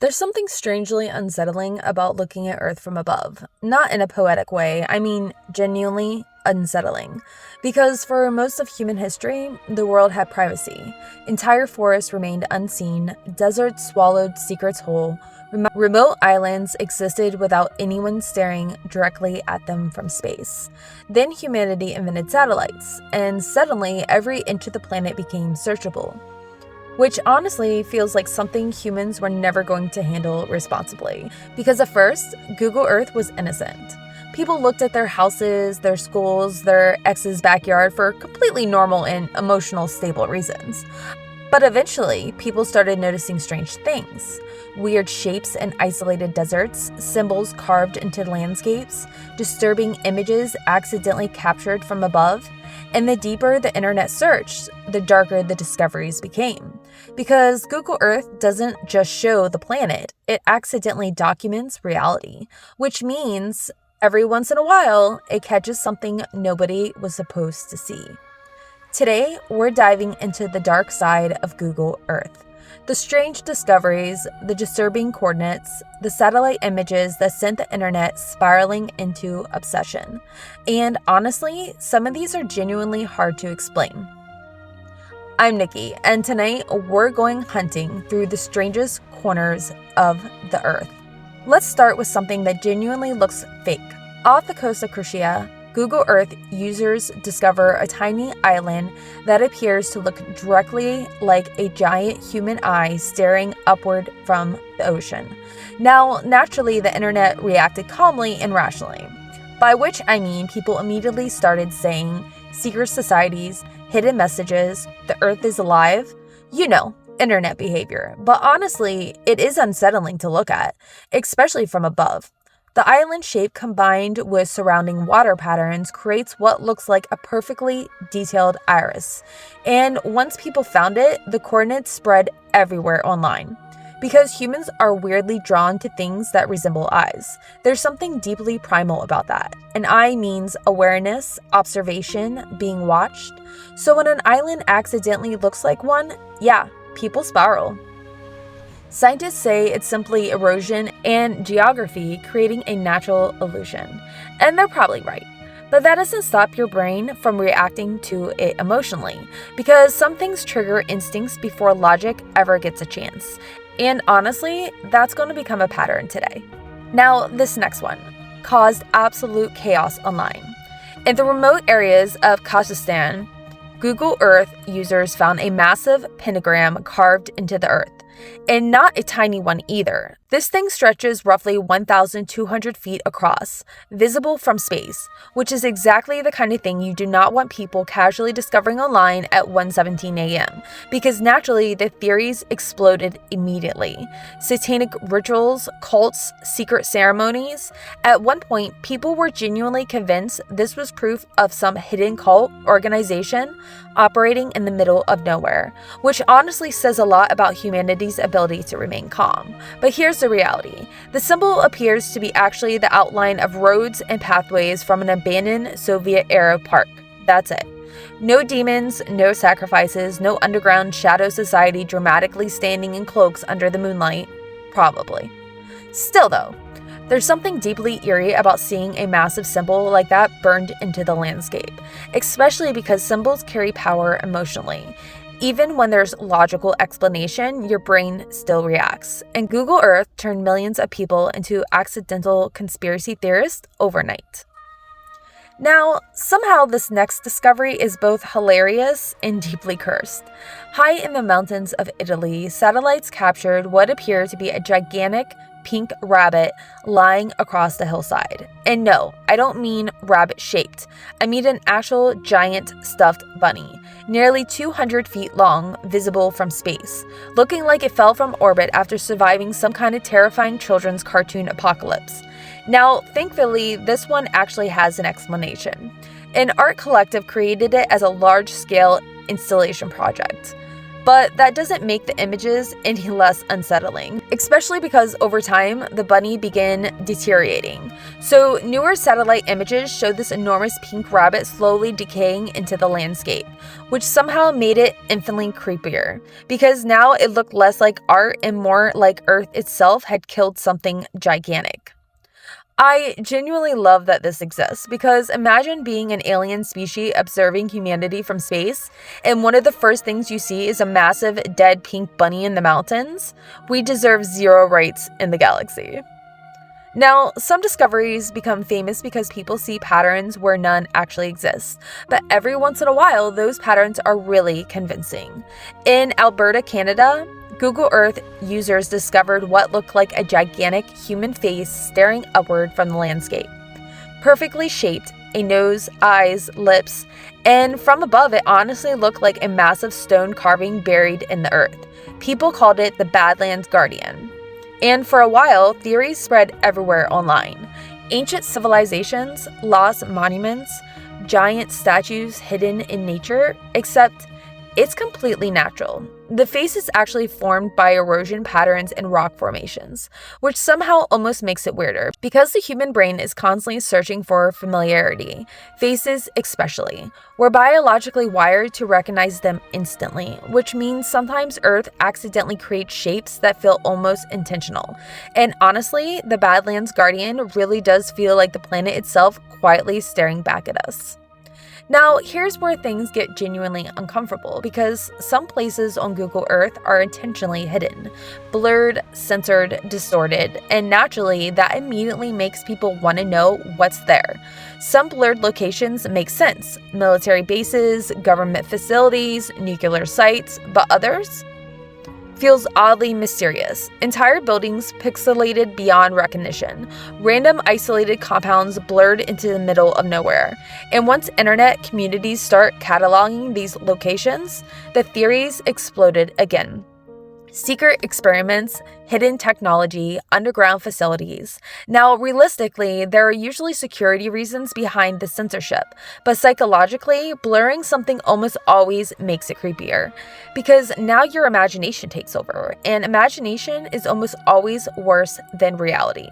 There's something strangely unsettling about looking at Earth from above. Not in a poetic way, I mean genuinely unsettling. Because for most of human history, the world had privacy. Entire forests remained unseen, deserts swallowed secrets whole, remote islands existed without anyone staring directly at them from space. Then humanity invented satellites, and suddenly every inch of the planet became searchable. Which honestly feels like something humans were never going to handle responsibly. Because at first, Google Earth was innocent. People looked at their houses, their schools, their ex's backyard for completely normal and emotional stable reasons. But eventually, people started noticing strange things. Weird shapes in isolated deserts, symbols carved into landscapes, disturbing images accidentally captured from above. And the deeper the internet searched, the darker the discoveries became. Because Google Earth doesn't just show the planet, it accidentally documents reality, which means every once in a while, it catches something nobody was supposed to see. Today, we're diving into the dark side of Google Earth. The strange discoveries, the disturbing coordinates, the satellite images that sent the internet spiraling into obsession. And honestly, some of these are genuinely hard to explain. I'm Nikki, and tonight we're going hunting through the strangest corners of the Earth. Let's start with something that genuinely looks fake. Off the coast of Croatia, Google Earth users discover a tiny island that appears to look directly like a giant human eye staring upward from the ocean. Now, naturally, the internet reacted calmly and rationally, by which I mean people immediately started saying secret societies, hidden messages, the Earth is alive. You know, internet behavior. But honestly, it is unsettling to look at, especially from above. The island shape combined with surrounding water patterns creates what looks like a perfectly detailed iris. And once people found it, the coordinates spread everywhere online. Because humans are weirdly drawn to things that resemble eyes. There's something deeply primal about that. An eye means awareness, observation, being watched. So when an island accidentally looks like one, yeah, people spiral. Scientists say it's simply erosion and geography creating a natural illusion. And they're probably right. But that doesn't stop your brain from reacting to it emotionally, because some things trigger instincts before logic ever gets a chance. And honestly, that's going to become a pattern today. Now, this next one caused absolute chaos online. In the remote areas of Kazakhstan, Google Earth users found a massive pentagram carved into the earth. And not a tiny one either. This thing stretches roughly 1,200 feet across, visible from space, which is exactly the kind of thing you do not want people casually discovering online at 1:17 a.m., because naturally the theories exploded immediately. Satanic rituals, cults, secret ceremonies. At one point, people were genuinely convinced this was proof of some hidden cult organization operating in the middle of nowhere, which honestly says a lot about humanity's ability to remain calm. But here's the reality. The symbol appears to be actually the outline of roads and pathways from an abandoned Soviet-era park. That's it. No demons, no sacrifices, no underground shadow society dramatically standing in cloaks under the moonlight. Probably. Still though, there's something deeply eerie about seeing a massive symbol like that burned into the landscape, especially because symbols carry power emotionally. Even when there's logical explanation, your brain still reacts. And Google Earth turned millions of people into accidental conspiracy theorists overnight. Now, somehow this next discovery is both hilarious and deeply cursed. High in the mountains of Italy, satellites captured what appeared to be a gigantic pink rabbit lying across the hillside. And no, I don't mean rabbit-shaped. I mean an actual giant stuffed bunny, nearly 200 feet long, visible from space, looking like it fell from orbit after surviving some kind of terrifying children's cartoon apocalypse. Now, thankfully, this one actually has an explanation. An art collective created it as a large-scale installation project. but that doesn't make the images any less unsettling, especially because over time, the bunny began deteriorating. So newer satellite images showed this enormous pink rabbit slowly decaying into the landscape, which somehow made it infinitely creepier, because now it looked less like art and more like Earth itself had killed something gigantic. I genuinely love that this exists, because imagine being an alien species observing humanity from space, and one of the first things you see is a massive dead pink bunny in the mountains. We deserve zero rights in the galaxy. Now, some discoveries become famous because people see patterns where none actually exist, but every once in a while, those patterns are really convincing. In Alberta, Canada, Google Earth users discovered what looked like a gigantic human face staring upward from the landscape. Perfectly shaped, a nose, eyes, lips, and from above it honestly looked like a massive stone carving buried in the earth. People called it the Badlands Guardian. And for a while, theories spread everywhere online. Ancient civilizations, lost monuments, giant statues hidden in nature, except it's completely natural. The face is actually formed by erosion patterns in rock formations, which somehow almost makes it weirder, because the human brain is constantly searching for familiarity, faces especially. We're biologically wired to recognize them instantly, which means sometimes Earth accidentally creates shapes that feel almost intentional. And honestly, the Badlands Guardian really does feel like the planet itself quietly staring back at us. Now, here's where things get genuinely uncomfortable, because some places on Google Earth are intentionally hidden, blurred, censored, distorted, and naturally, that immediately makes people want to know what's there. Some blurred locations make sense: military bases, government facilities, nuclear sites, but others feels oddly mysterious. Entire buildings pixelated beyond recognition. Random isolated compounds blurred into the middle of nowhere. And once internet communities start cataloging these locations, the theories exploded again. Secret experiments, hidden technology, underground facilities. Now, realistically, there are usually security reasons behind the censorship, but psychologically, blurring something almost always makes it creepier, because now your imagination takes over, and imagination is almost always worse than reality.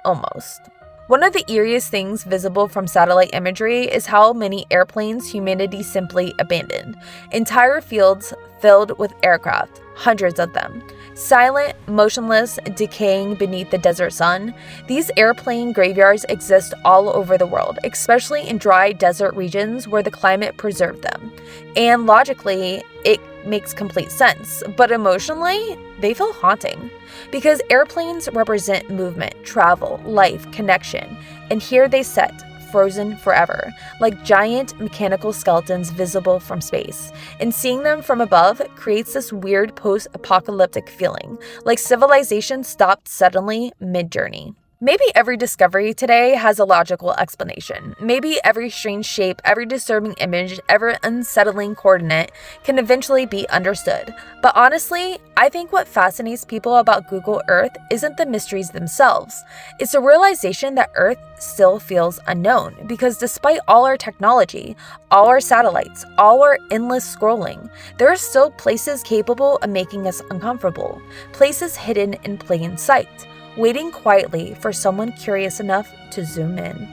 Almost. One of the eeriest things visible from satellite imagery is how many airplanes humanity simply abandoned. Entire fields filled with aircraft, hundreds of them. Silent, motionless, decaying beneath the desert sun, these airplane graveyards exist all over the world, especially in dry desert regions where the climate preserved them. And logically, it makes complete sense, but emotionally, they feel haunting. Because airplanes represent movement, travel, life, connection, and here they sit, frozen forever, like giant mechanical skeletons visible from space. And seeing them from above creates this weird post-apocalyptic feeling, like civilization stopped suddenly mid-journey. Maybe every discovery today has a logical explanation. Maybe every strange shape, every disturbing image, every unsettling coordinate can eventually be understood. But honestly, I think what fascinates people about Google Earth isn't the mysteries themselves. It's the realization that Earth still feels unknown, because despite all our technology, all our satellites, all our endless scrolling, there are still places capable of making us uncomfortable, places hidden in plain sight, waiting quietly for someone curious enough to zoom in.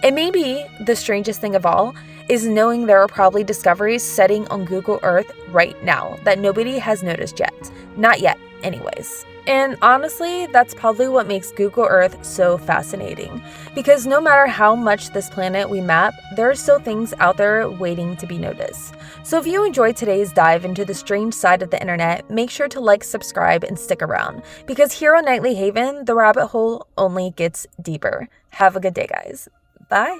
And maybe the strangest thing of all is knowing there are probably discoveries setting on Google Earth right now that nobody has noticed yet. Not yet, anyways. And honestly, that's probably what makes Google Earth so fascinating, because no matter how much this planet we map, there are still things out there waiting to be noticed. So if you enjoyed today's dive into the strange side of the internet, make sure to like, subscribe, and stick around, because here on Nightly Haven, the rabbit hole only gets deeper. Have a good day, guys. Bye.